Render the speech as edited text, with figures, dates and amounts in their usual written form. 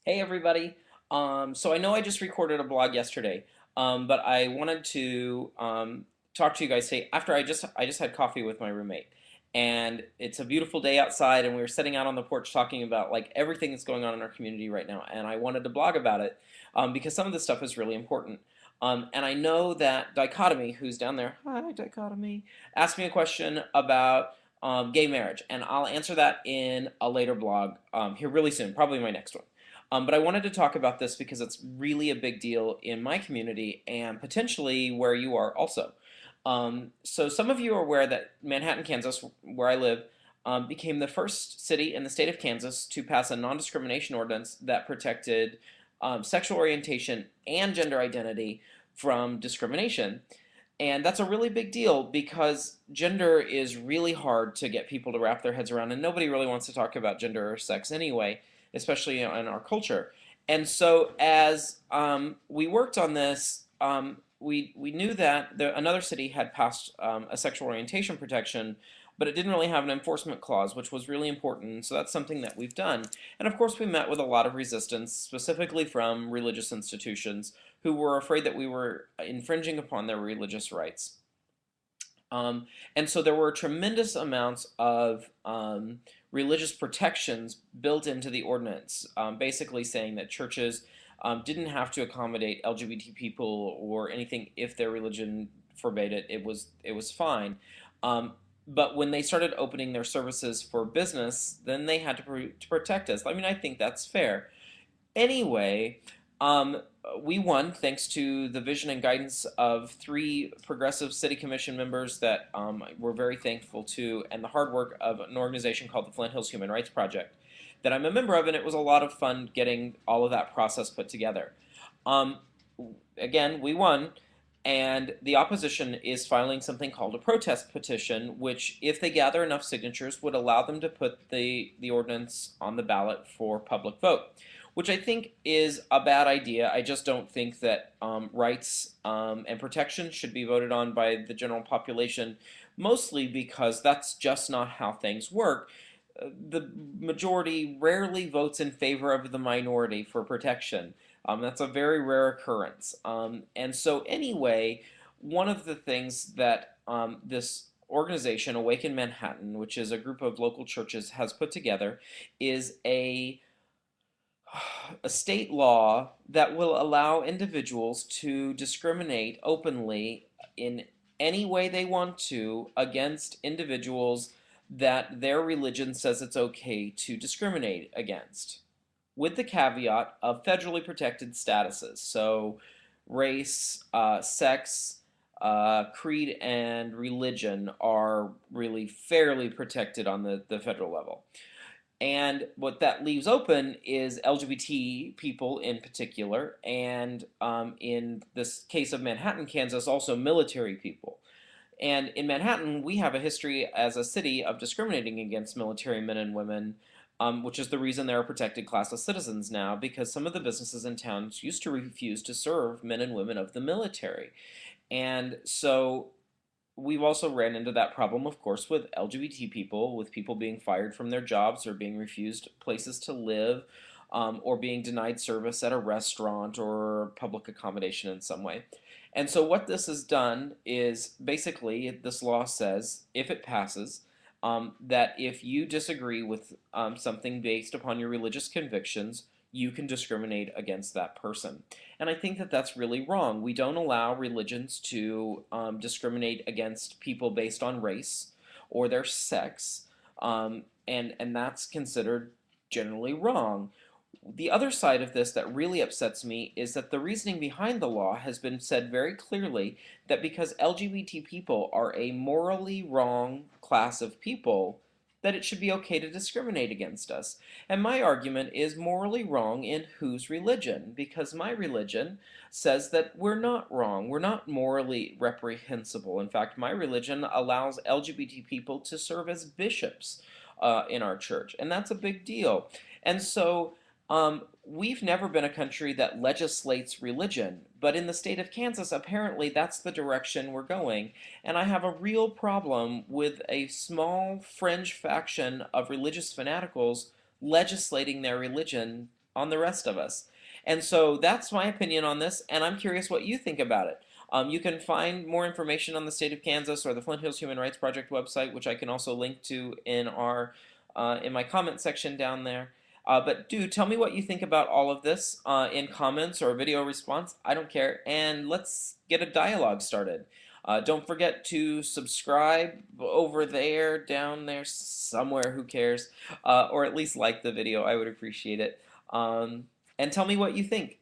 Hey everybody. So I know I just recorded a blog yesterday, but I wanted to talk to you guys today after I just had coffee with my roommate, and it's a beautiful day outside, and we were sitting out on the porch talking about like everything that's going on in our community right now, and I wanted to blog about it because some of this stuff is really important. And I know that Dichotomy, who's down there, hi Dichotomy, asked me a question about gay marriage, and I'll answer that in a later blog here really soon, probably my next one. But I wanted to talk about this because it's really a big deal in my community and potentially where you are also. So some of you are aware that Manhattan, Kansas, where I live, became the first city in the state of Kansas to pass a non-discrimination ordinance that protected sexual orientation and gender identity from discrimination. And that's a really big deal because gender is really hard to get people to wrap their heads around, and nobody really wants to talk about gender or sex anyway, especially in our culture. And so, as we worked on this, we knew that another city had passed a sexual orientation protection, but it didn't really have an enforcement clause, which was really important. So that's something that we've done. And of course, we met with a lot of resistance, specifically from religious institutions who were afraid that we were infringing upon their religious rights. And so there were tremendous amounts of religious protections built into the ordinance, basically saying that churches didn't have to accommodate LGBT people or anything if their religion forbade it. It was fine. But when they started opening their services for business, then they had to protect us. I mean, I think that's fair. Anyway, um, we won thanks to the vision and guidance of three progressive city commission members that we're very thankful to, and the hard work of an organization called the Flint Hills Human Rights Project that I'm a member of, and it was a lot of fun getting all of that process put together. Um, Again, we won, and the opposition is filing something called a protest petition, which, if they gather enough signatures, would allow them to put the ordinance on the ballot for public vote, which I think is a bad idea. I just don't think that rights and protections should be voted on by the general population, mostly because that's just not how things work. The majority rarely votes in favor of the minority for protection. That's a very rare occurrence. And so, anyway, one of the things that this organization, Awaken Manhattan, which is a group of local churches, has put together is a state law that will allow individuals to discriminate openly in any way they want to against individuals that their religion says it's okay to discriminate against, with the caveat of federally protected statuses. So, race, sex, creed, and religion are really fairly protected on the federal level. And what that leaves open is LGBT people in particular, and in this case of Manhattan, Kansas, also military people. And in Manhattan, we have a history as a city of discriminating against military men and women, which is the reason they're a protected class of citizens now, because some of the businesses in towns used to refuse to serve men and women of the military. And so we've also ran into that problem, of course, with LGBT people, with people being fired from their jobs or being refused places to live, or being denied service at a restaurant or public accommodation in some way. And so, what this has done is basically this law says, if it passes, that if you disagree with something based upon your religious convictions, you can discriminate against that person. And I think that that's really wrong. We don't allow religions to discriminate against people based on race or their sex, and that's considered generally wrong. The other side of this that really upsets me is that the reasoning behind the law has been said very clearly that because LGBT people are a morally wrong class of people, that it should be okay to discriminate against us. And my argument is morally wrong in whose religion? Because my religion says that we're not wrong. We're not morally reprehensible. In fact, my religion allows LGBT people to serve as bishops in our church, and that's a big deal. And so we've never been a country that legislates religion, but in the state of Kansas, apparently that's the direction we're going. And I have a real problem with a small fringe faction of religious fanaticals legislating their religion on the rest of us. And so that's my opinion on this, and I'm curious what you think about it. You can find more information on the state of Kansas or the Flint Hills Human Rights Project website, which I can also link to in my comment section down there. But do tell me what you think about all of this in comments or video response. I don't care. And let's get a dialogue started. Don't forget to subscribe over there, down there, somewhere, who cares? Or at least like the video. I would appreciate it. And tell me what you think.